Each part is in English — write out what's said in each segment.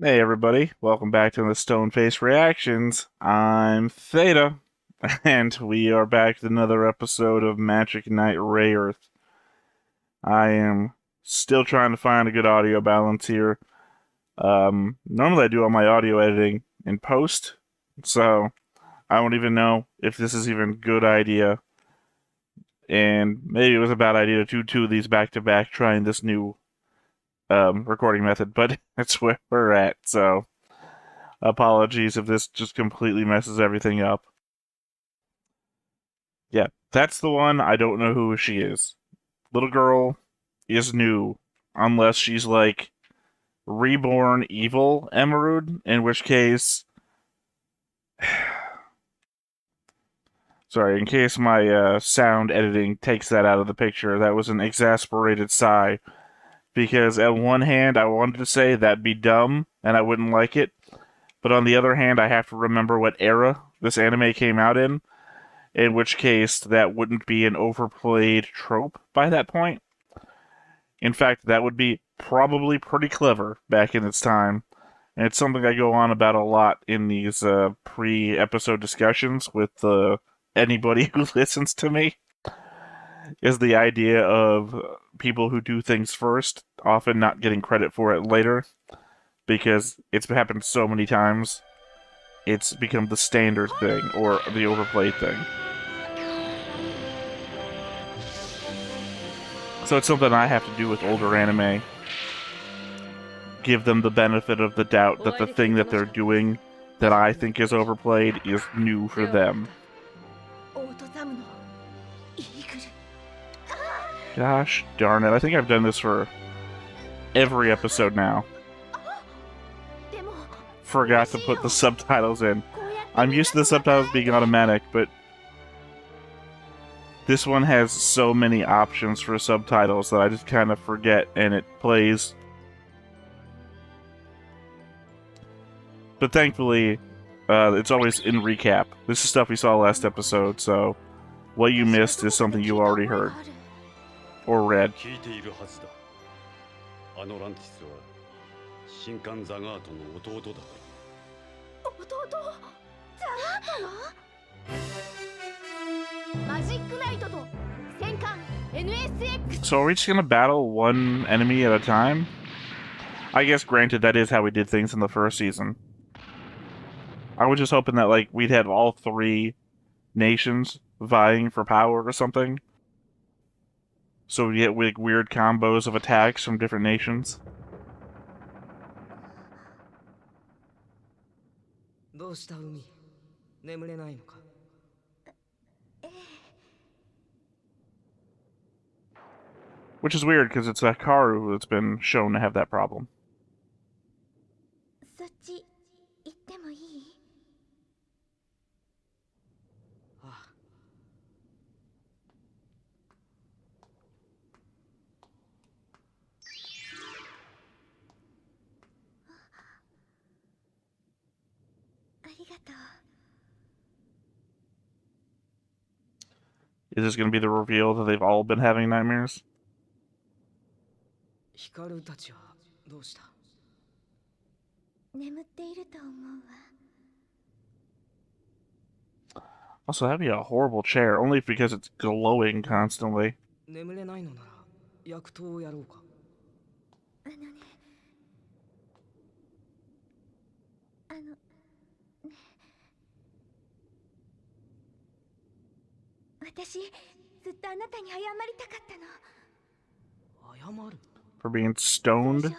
Hey everybody, welcome back to the Stoneface Reactions. I'm Theta, and we are back with another episode of Magic Knight Rayearth. I am still trying to find a good audio balance here. Normally I do all my audio editing in post, so I don't even know if this is even a good idea. And maybe it was a bad idea to do two of these back to back, trying this new recording method, but that's where we're at, so apologies if this just completely messes everything up. Yeah, that's the one. I don't know who she is. Little girl is new, unless she's like reborn evil Emerald, in which case. Sorry, in case my sound editing takes that out of the picture, that was an exasperated sigh. Because at one hand, I wanted to say that'd be dumb and I wouldn't like it, but on the other hand, I have to remember what era this anime came out in which case that wouldn't be an overplayed trope by that point. In fact, that would be probably pretty clever back in its time. And it's something I go on about a lot in these pre-episode discussions with anybody who listens to me, is the idea of people who do things first often not getting credit for it later, because it's happened so many times. It's become the standard thing, or the overplayed thing. So it's something I have to do with older anime. Give them the benefit of the doubt that the thing that they're doing that I think is overplayed is new for them. Gosh darn it, I think I've done this for every episode now. Forgot to put the subtitles in. I'm used to the subtitles being automatic, but this one has so many options for subtitles that I just kind of forget, and it plays. But thankfully, it's always in recap. This is stuff we saw last episode, so what you missed is something you already heard. Or read. So are we just gonna battle one enemy at a time? I guess granted that is how we did things in the first season. I was just hoping that like we'd have all three nations vying for power or something. So we get like weird combos of attacks from different nations. Which is weird because it's Hikaru that's been shown to have that problem. Is this going to be the reveal that they've all been having nightmares? Also, that'd be a horrible chair, only because it's glowing constantly. For being stoned?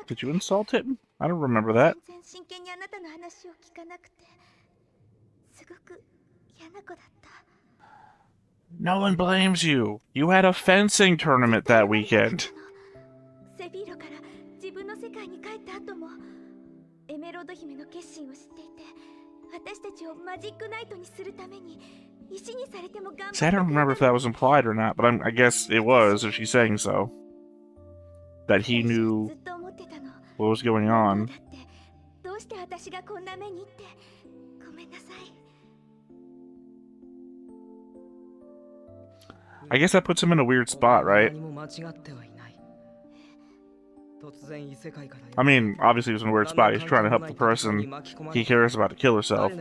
Did you insult him? I don't remember that. No one blames you. You had a fencing tournament that weekend. See, I don't remember if that was implied or not, but I guess it was if she's saying so. That he knew what was going on. I guess that puts him in a weird spot, right? I mean, obviously he's in a weird spot. He's trying to help the person he cares about to kill herself.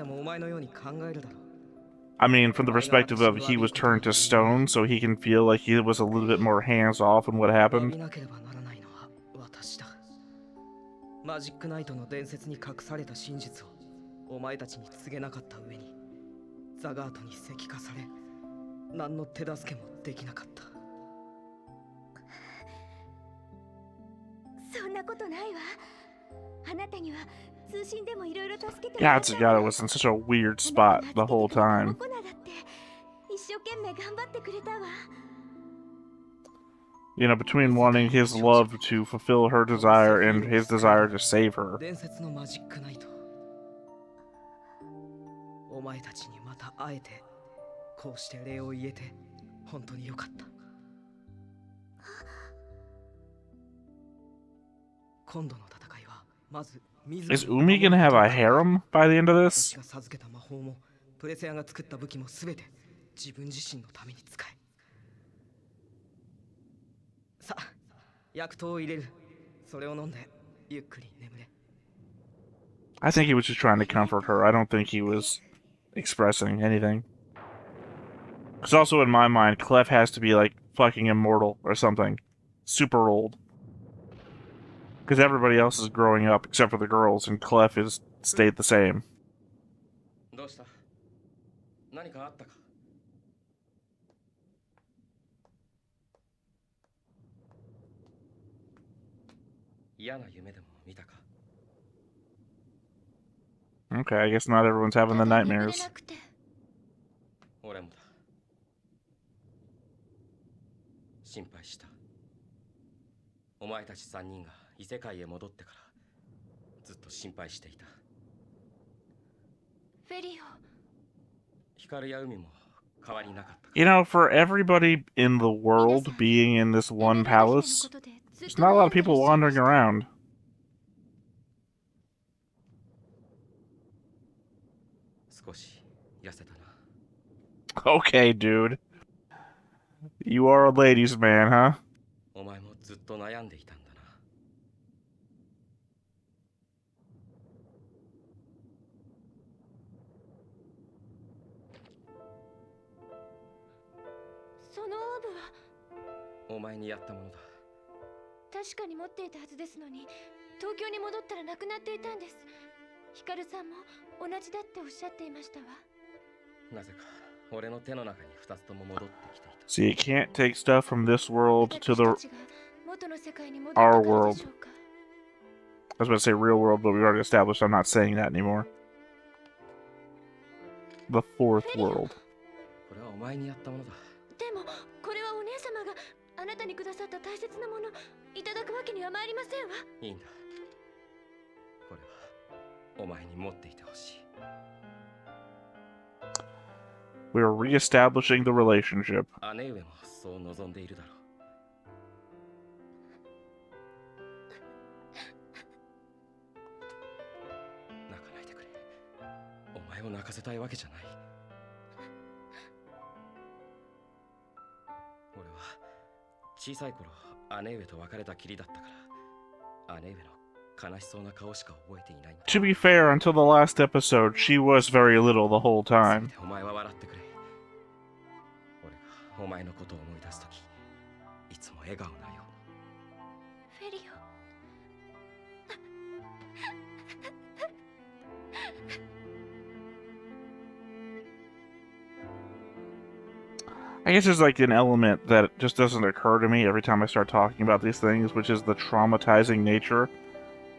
I mean, from the perspective of he was turned to stone, so he can feel like he was a little bit more hands-off in what happened. マジックナイトの伝説に隠された真実をお前たちに告げなかった上にザガートに石化され何の手助けもできなかった。そんなことないわ。あなたには通信でもいろいろ助けてもらった。Gatsugata was in such a weird spot the whole time. 一生懸命頑張ってくれたわ。You know, between wanting his love to fulfill her desire and his desire to save her. 伝説のマジックナイト。お前たちにまた会えて、こうして礼を言えて本当によかった。今度の戦いはまず Is Umi gonna have a harem by the end of this? 私が授けた魔法もプレセアが作った武器もすべて自分自身のために使え。さあ、薬湯を入れる。それを飲んでゆっくり眠れ。I think he was just trying to comfort her. I don't think he was expressing anything. Because also in my mind, Clef has to be like fucking immortal or something. Super old. Because everybody else is growing up except for the girls, and Clef has stayed the same. どうした？何かあったか？嫌な夢でも見たか？ Okay, I guess not everyone's having the nightmares. 俺もだ。心配した。お前たち3人が異世界へ戻ってからずっと心配していた。フェリオ。光や海も変わりなかった。You know, for everybody in the world being in this one palace, there's not a lot of people wandering around. 少し痩せたな。Okay, dude. You are a ladies' man, huh? お前もずっと悩んでいたんだな。そのオーブはお前にやったものだ。確かに持っていたはずですのに、東京に戻ったらなくなっていたんです。ヒカルさんも同じだっておっしゃっていましたわ。なぜか俺の手の中に2つとも戻ってきていた。See, you can't take stuff from this world to our world. I was about to say real world, but we've already established I'm not saying that anymore. The fourth world. これはお前にやったものだ。でもこれはお姉様があなたにくださった大切なもの、いただくわけには参りませんわ。いいんだ。これはお前に持っていてほしい。We are reestablishing the relationship. 姉上もそう望んでいるだろう。泣かないでくれ。お前を泣かせたいわけじゃない。俺は小さい頃姉上と別れたきりだったから姉上の悲しそうな顔しか覚えていないんだ。To be fair, until the last episode, she was very little the whole time. お前は笑ってくれ。俺がお前のことを思い出すとき、いつも笑顔なように。フェリオ。I guess there's like an element that just doesn't occur to me every time I start talking about these things, which is the traumatizing nature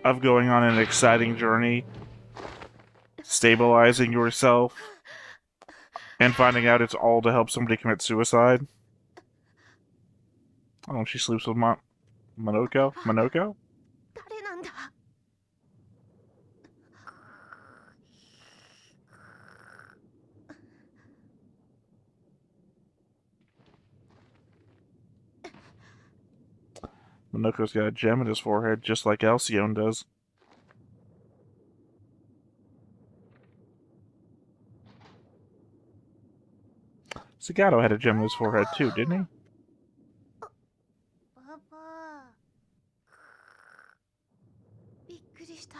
of going on an exciting journey, stabilizing yourself, and finding out it's all to help somebody commit suicide. Oh, she sleeps with Monoko? Monoko? Monoko's got a gem in his forehead, just like Alcyone does. Zagato had a gem in his forehead too, didn't he? パパ、びっくりした。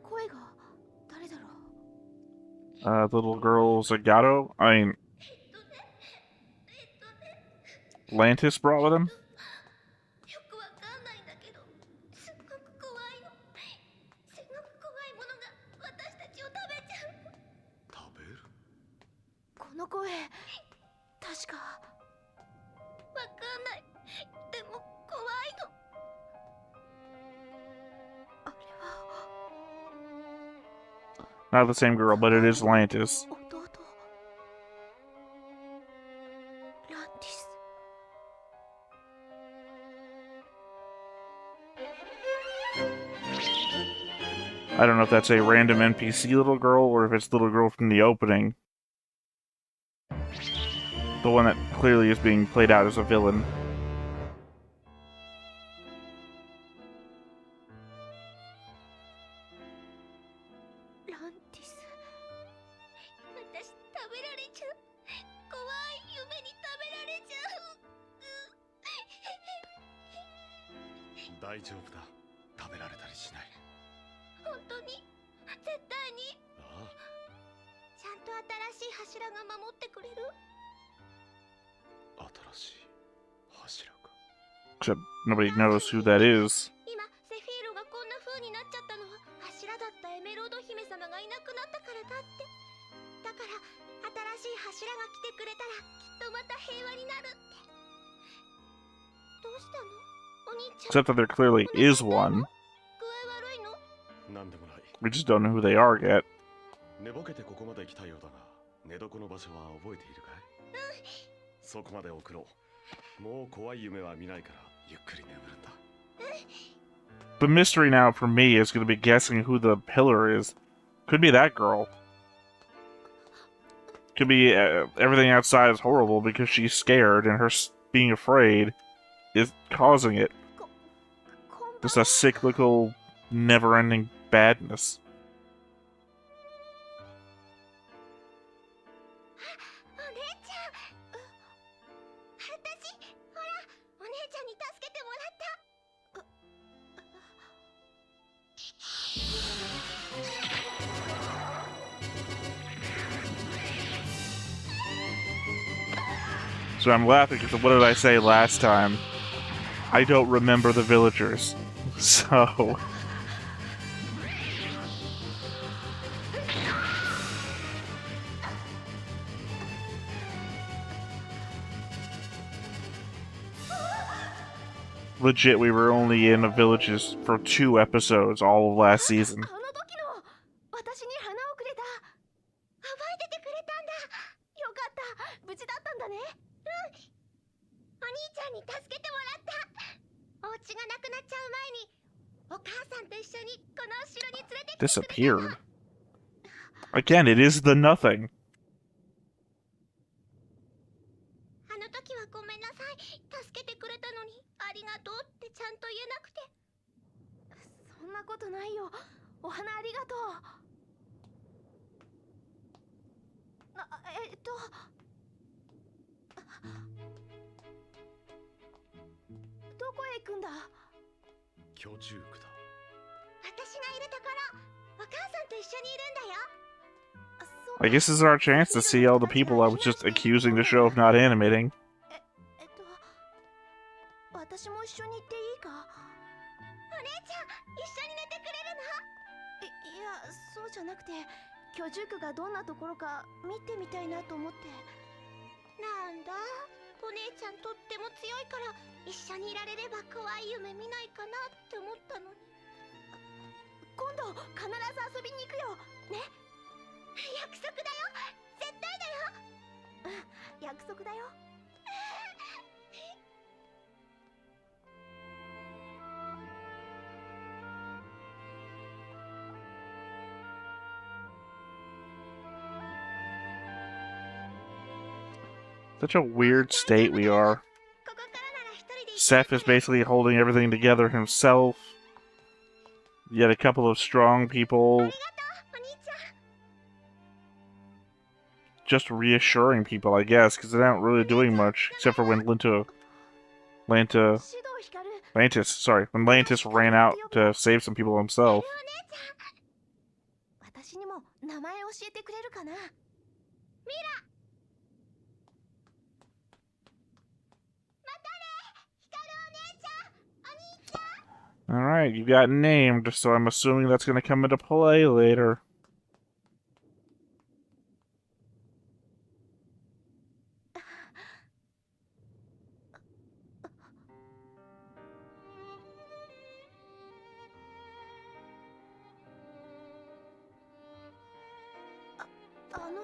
声が誰だろう。The little girl Zagato. I mean, Lantis brought with him. よくわかんないんだけど、すっごく怖いの。すごく怖いものが私たちを食べちゃう。食べる？この声、確か。わかんない。でも怖いの。あれは。Not the same girl, but it is Lantis. 弟。ランティス。I don't know if that's a random NPC little girl or if it's the little girl from the opening. The one that clearly is being played out as a villain. ランティス。私食べられちゃう。怖い夢に食べられちゃう。大丈夫だ。食べられたりしない。本当に？絶対に？ああ、ちゃんと新しい柱が守ってくれる？新しい柱か。 Except nobody knows who that is. 今セフィーロがこんな風になっちゃったのは柱だったエメロード姫様がいなくなったからだって。だから新しい柱が来てくれたらきっとまた平和になるって。どうしたの？お兄ちゃん。 Except that there clearly is one. 具合悪いの？なんでもない。 We just don't know who they are yet. 寝ぼけてここまで来たようだが、寝床の場所は覚えているかい？そこまで送ろう。もう怖い夢は見ないからゆっくり眠るんだ。 The mystery now for me is going to be guessing who the pillar is. Could be that girl. Could be everything outside is horrible because she's scared and her being afraid is causing it. Just a cyclical, never-ending badness. お姉ちゃん。私、ほら、お姉ちゃんに助けてもらった。So I'm laughing because what did I say last time? I don't remember the villagers. So... Legit, we were only in the villages for 2 episodes all of last season. あの時の私に花をくれた。暴いててくれたんだ。よかった。無事だったんだね。うん。お兄ちゃんに助けてもらった。お家がなくなっちゃう前にお母さんと一緒にこのお城に連れてきてくれた。 Disappeared. Again, it is the nothing. あの時はごめんなさい。助けてくれたのにありがとうってちゃんと言えなくて。そんなことないよ。お花ありがとう。どこへ行くんだ？居住区だ。私がいるところ、お母さんと一緒にいるんだよ。 I guess this is our chance to see all the people I was just accusing the show of not animating. 私も一緒に行っていいか？お姉ちゃん、一緒に寝てくれるの？いや、そうじゃなくて、居住区がどんなところか見てみたいなと思って。なんだ、お姉ちゃんとっても強いから一緒にいられれば怖い夢見ないかなって思ったのに。今度必ず遊びに行くよね。約束だよ。絶対だよ。うん、約束だよ。Such a weird state we are. Seth is basically holding everything together himself. Yet a couple of strong people just reassuring people, I guess, because they're not really doing much, except for when when Lantis ran out to save some people himself. Alright, you got named, so I'm assuming that's going to come into play later.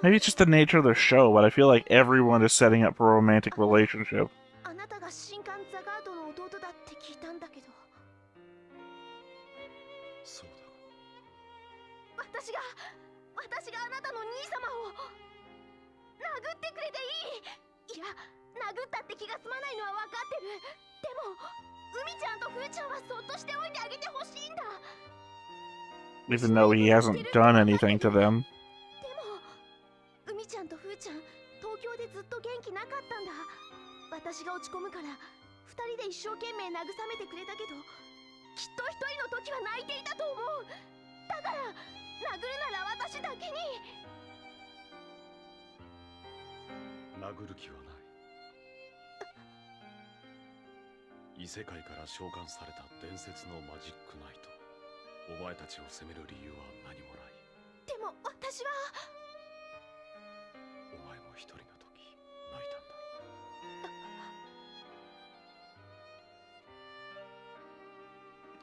Maybe it's just the nature of the show, but I feel like everyone is setting up for a romantic relationship. Even though he hasn't done anything to them.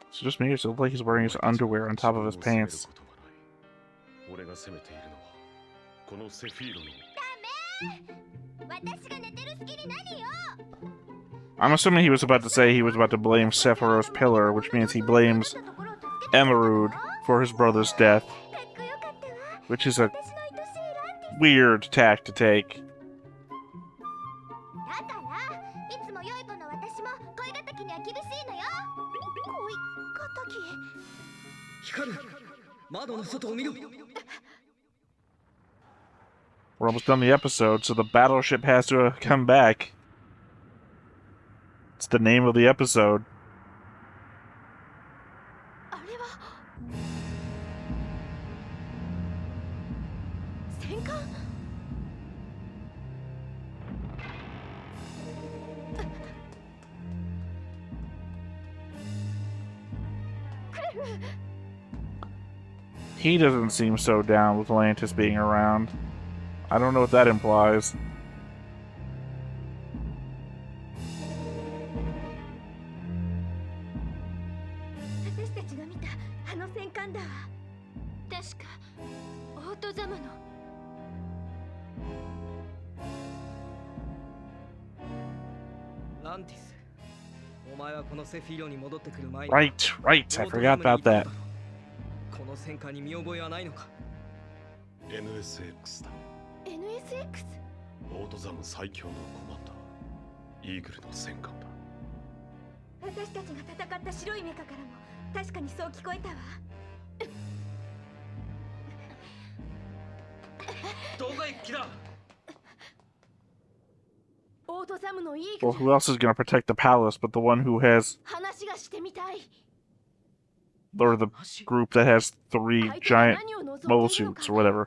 It's just me, it looks like he's wearing his underwear on top of his pants. I'm assuming he was about to say he was about to blame Sephiroth's pillar, which means he blames Emerald for his brother's death. Which is a weird tack to take. We're almost done the episode, so the battleship has to come back. It's the name of the episode. He doesn't seem so down with Lantis being around. I don't know what that implies. Right, I forgot about that. NSX だ。 NSX? オートザム最強のコマンダー、イーグルの戦艦だ。私たちが戦った白いメカからも確かにそう聞こえたわ。どこへ来た? Well, who else is going to protect the palace but the one who has... or the group that has 3 giant mobile suits or whatever.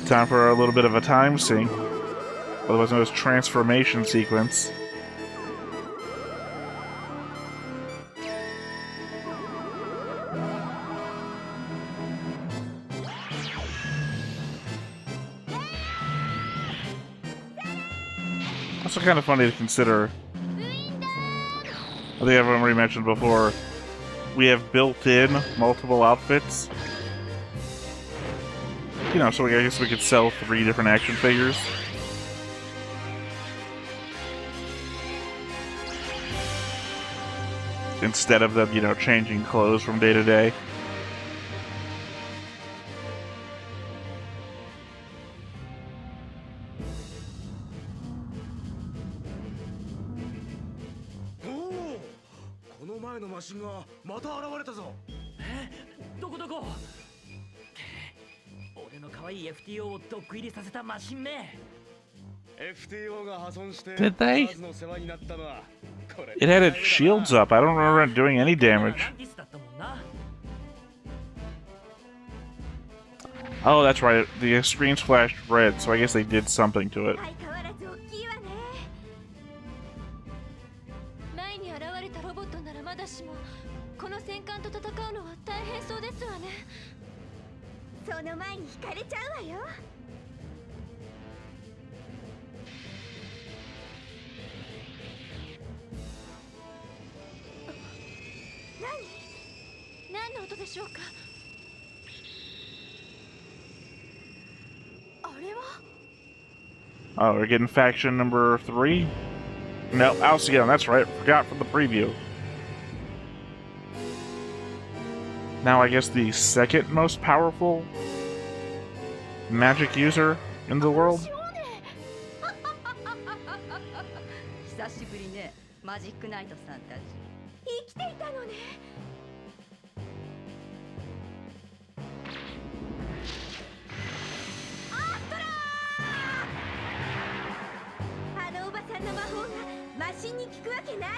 Time for a little bit of a time sink. Otherwise known as transformation sequence. Also kind of funny to consider. I think I've already mentioned before. We have built-in multiple outfits. You know, so I guess we could sell 3 different action figures. instead of them, changing clothes from day to day. Oh, この前のマシンがまた現れたぞ。どこどこ。俺の可愛い FTO をドッグ入りさせたマシンね。FTO が破損して Did they? の世話になったのはこれ。 It had its shields up. I don't remember it doing any damage. ディスだったもんな。Oh, that's right. The screens flashed red, so I guess they did something to it. 相変わらず大きいわね。前に現れたロボットならまだしも、この戦艦と戦うのは大変そうですわね。その前に引かれちゃうわよ。何の音でしょうか。あれは Oh, we're getting faction number 3? No, Alcyon, that's right. Forgot from the preview. Now I guess the second most powerful magic user in the world? 久しぶりね、マジックナイトさんたち。生きていたのね。あのおばさんの魔法がマシンに効くわけない。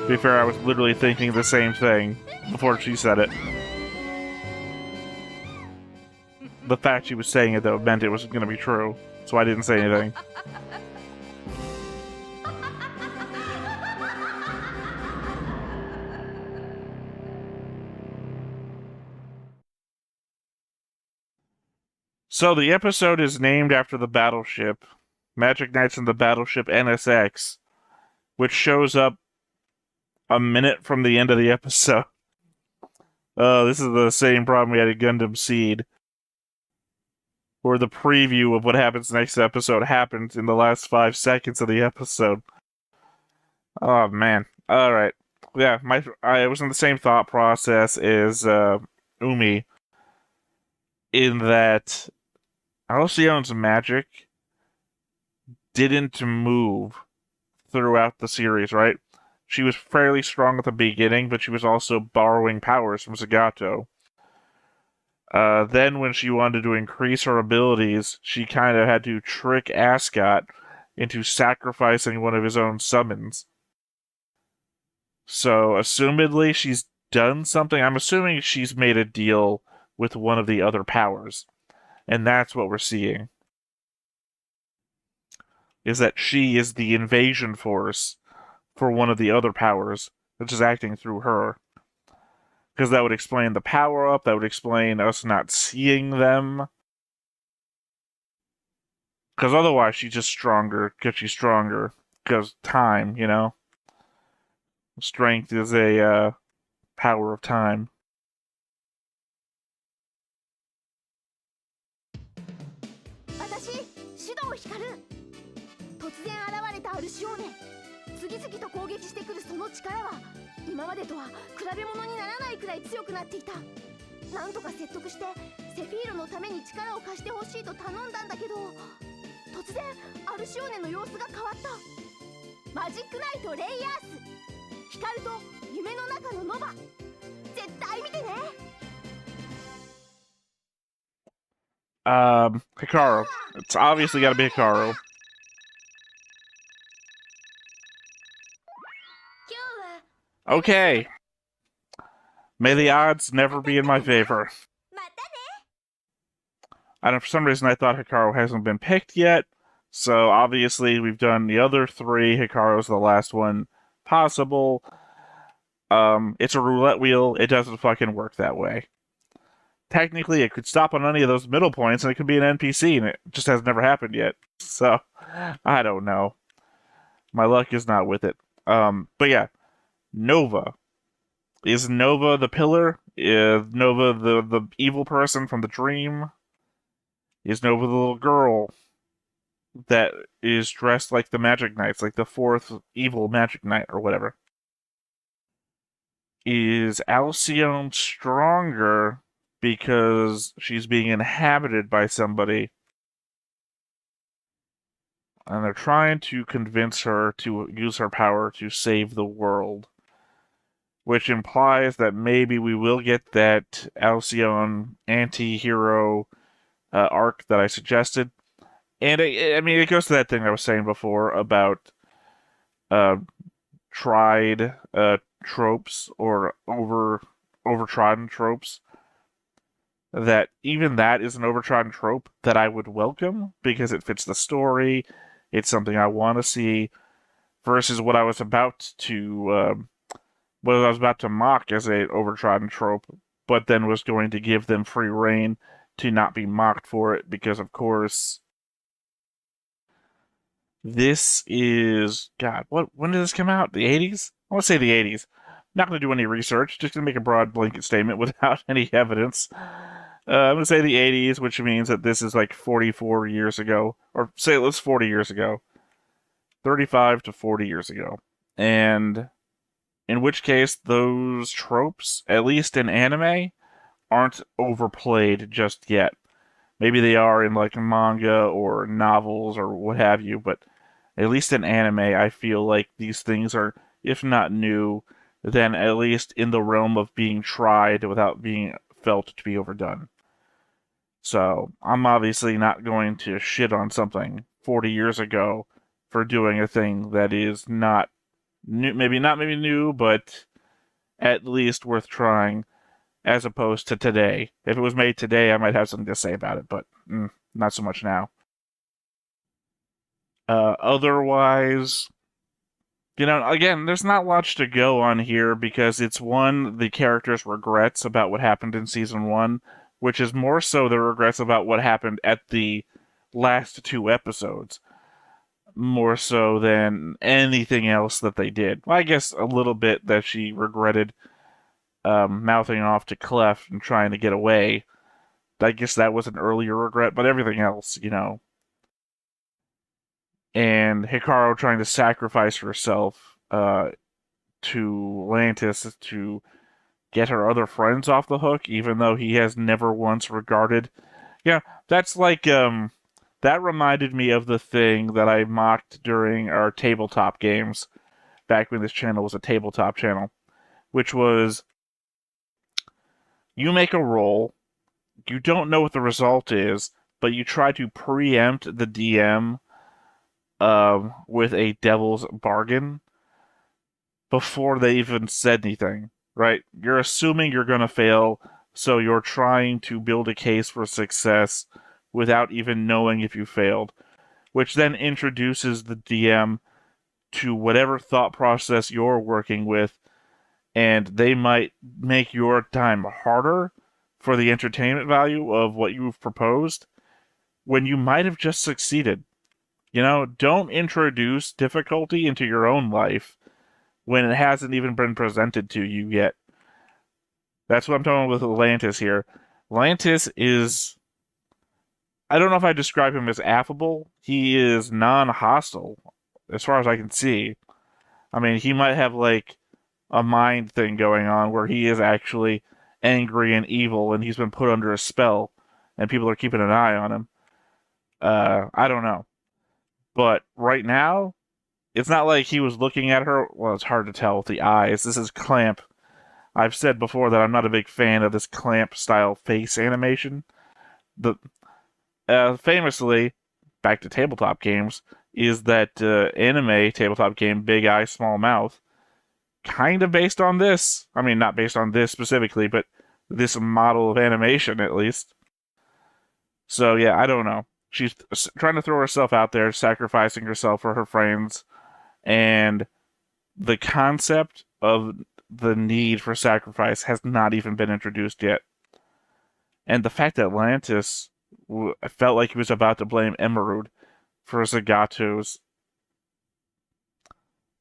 To be fair, I was literally thinking the same thing before she said it. The fact she was saying it, though, meant it was going to be true, so I didn't say anything. So the episode is named after the battleship, Magic Knights and the Battleship NSX, which shows up a minute from the end of the episode. This is the same problem we had at Gundam Seed, where the preview of what happens next episode happens in the last 5 seconds of the episode. Oh man. Alright. Yeah, I was in the same thought process as Umi, in that Alcyon's magic didn't move throughout the series, right? She was fairly strong at the beginning, but she was also borrowing powers from Zagato. Then when she wanted to increase her abilities, she kind of had to trick Ascot into sacrificing one of his own summons. So, assumedly, she's done something. I'm assuming she's made a deal with one of the other powers. And that's what we're seeing. Is that she is the invasion force for one of the other powers, which is acting through her. Because that would explain the power-up, that would explain us not seeing them. Because otherwise she's just stronger, because she's stronger. Because time, Strength is a power of time. 私、シドを光る。突然現れたアルシオーネ。次々と攻撃してくるその力は今までとは比べ物にならないくらい強くなっていた。なんとか説得してセフィーロのために力を貸してほしいと頼んだんだけど、突然アルシオーネの様子が変わった。マジックナイトレイヤース、光と夢の中のノバ、絶対見てね。Hikaru. It's obviously gotta be Hikaru. 今日は Okay. May the odds never be in my favor. またね。 I don't. For some reason, I thought Hikaru hasn't been picked yet. So obviously, we've done the other 3. Hikaru's the last one possible. It's a roulette wheel. It doesn't fucking work that way. Technically, it could stop on any of those middle points, and it could be an NPC, and it just has never happened yet. So, I don't know. My luck is not with it. But yeah, Nova. Is Nova the pillar? Is Nova the evil person from the dream? Is Nova the little girl? that is dressed like the Magic Knights, like the fourth evil Magic Knight or whatever. Is Alcyone stronger because she's being inhabited by somebody and they're trying to convince her to use her power to save the world? Which implies that maybe we will get that Alcyone anti-hero arc that I suggested. And I mean, it goes to that thing I was saying before about uh, tried tropes or overtrodden tropes. That even that is an overtrodden trope that I would welcome because it fits the story. It's something I want to see. Versus what I was about to mock as a overtrodden trope, but then was going to give them free reign to not be mocked for it because, of course, this is God. When did this come out? The 80s? I want to say the 80s. Not going to do any research. Just going to make a broad blanket statement without any evidence. I'm going to say the 80s, which means that this is like 44 years ago, or say let's 40 years ago, 35 to 40 years ago, and in which case those tropes, at least in anime, aren't overplayed just yet. Maybe they are in like manga or novels or what have you, but at least in anime, I feel like these things are, if not new, then at least in the realm of being tried without being felt to be overdone. So I'm obviously not going to shit on something 40 years ago for doing a thing that is not new, maybe new, but at least worth trying, as opposed to today. If it was made today, I might have something to say about it, but not so much now. Otherwise, again, there's not much to go on here because it's one, the character's regrets about what happened in season one, which is more so the regrets about what happened at the last two episodes, more so than anything else that they did. Well, I guess a little bit that she regretted mouthing off to Clef and trying to get away. I guess that was an earlier regret, but everything else. And Hikaru trying to sacrifice herself to Lantis to get her other friends off the hook, even though he has never once regarded. Yeah, that's like that reminded me of the thing that I mocked during our tabletop games back when this channel was a tabletop channel, which was you make a roll, you don't know what the result is, but you try to preempt the DM with a devil's bargain before they even said anything, right? You're assuming you're going to fail, so you're trying to build a case for success without even knowing if you failed, which then introduces the DM to whatever thought process you're working with, and they might make your time harder for the entertainment value of what you've proposed when you might have just succeeded. Don't introduce difficulty into your own life when it hasn't even been presented to you yet. That's what I'm talking with Lantis here. Lantis is. I don't know if I describe him as affable. He is non hostile, as far as I can see. I mean, he might have like a mind thing going on where he is actually angry and evil and he's been put under a spell and people are keeping an eye on him. I don't know. But right now, it's not like he was looking at her. Well, it's hard to tell with the eyes. This is Clamp. I've said before that I'm not a big fan of this Clamp style face animation. The famously, back to tabletop games, is that anime tabletop game Big Eye Small Mouth, kind of based on this. I mean, not based on this specifically, but this model of animation at least. So yeah, I don't know. She's trying to throw herself out there, sacrificing herself for her friends, and the concept of the need for sacrifice has not even been introduced yet. And the fact that Atlantis felt like he was about to blame Emerald for Zagato's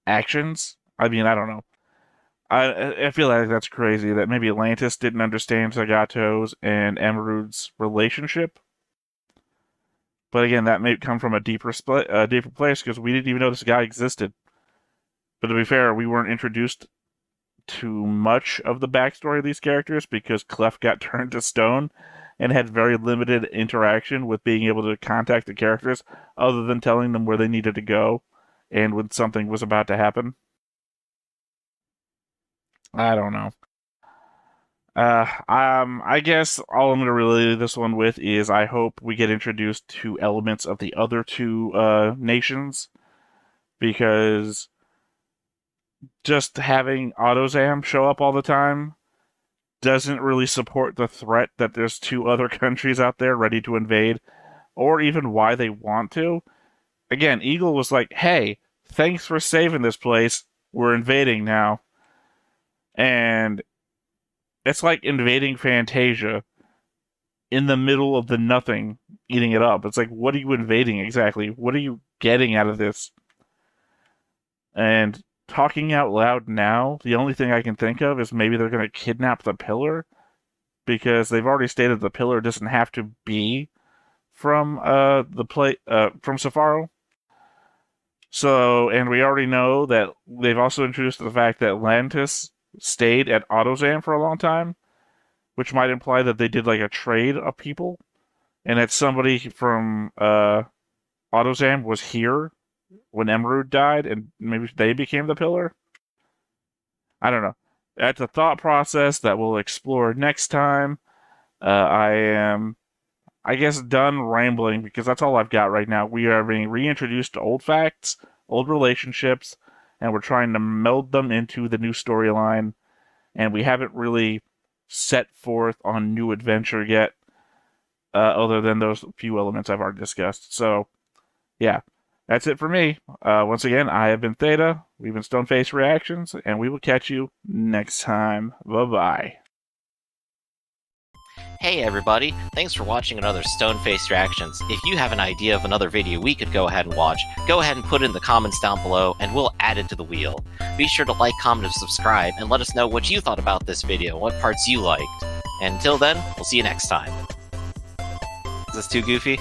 actions. I mean, I don't know. I feel like that's crazy that maybe Atlantis didn't understand Zagato's and Emerald's relationship. But again, that may come from a deeper place because we didn't even know this guy existed. But to be fair, we weren't introduced to much of the backstory of these characters because Clef got turned to stone and had very limited interaction with being able to contact the characters other than telling them where they needed to go and when something was about to happen. I don't know. I guess all I'm gonna relay this one with is I hope we get introduced to elements of the other two nations, because just having AutoZam show up all the time doesn't really support the threat that there's two other countries out there ready to invade, or even why they want to. Again, Eagle was like, hey, thanks for saving this place. We're invading now. And it's like invading Fantasia in the middle of the nothing, eating it up. It's like, what are you invading exactly? What are you getting out of this? And talking out loud now, the only thing I can think of is maybe they're going to kidnap the Pillar, because they've already stated the Pillar doesn't have to be from from Safaro. So, and we already know that they've also introduced the fact that Lantis stayed at AutoZam for a long time, which might imply that they did like a trade of people, and that somebody from AutoZam was here when Emerald died, and maybe they became the Pillar. I don't know. That's a thought process that we'll explore next time. I am, I guess, done rambling because that's all I've got right now. We are being reintroduced to old facts, old relationships, and we're trying to meld them into the new storyline. And we haven't really set forth on new adventure yet, other than those few elements I've already discussed. So, yeah, that's it for me. Once again, I have been Theta. We've been Stoneface Reactions, and we will catch you next time. Bye-bye. Hey everybody, thanks for watching another Stoneface Reactions. If you have an idea of another video we could go ahead and watch, go ahead and put it in the comments down below and we'll add it to the wheel. Be sure to like, comment, and subscribe, and let us know what you thought about this video, what parts you liked. And until then, we'll see you next time. Is this too goofy?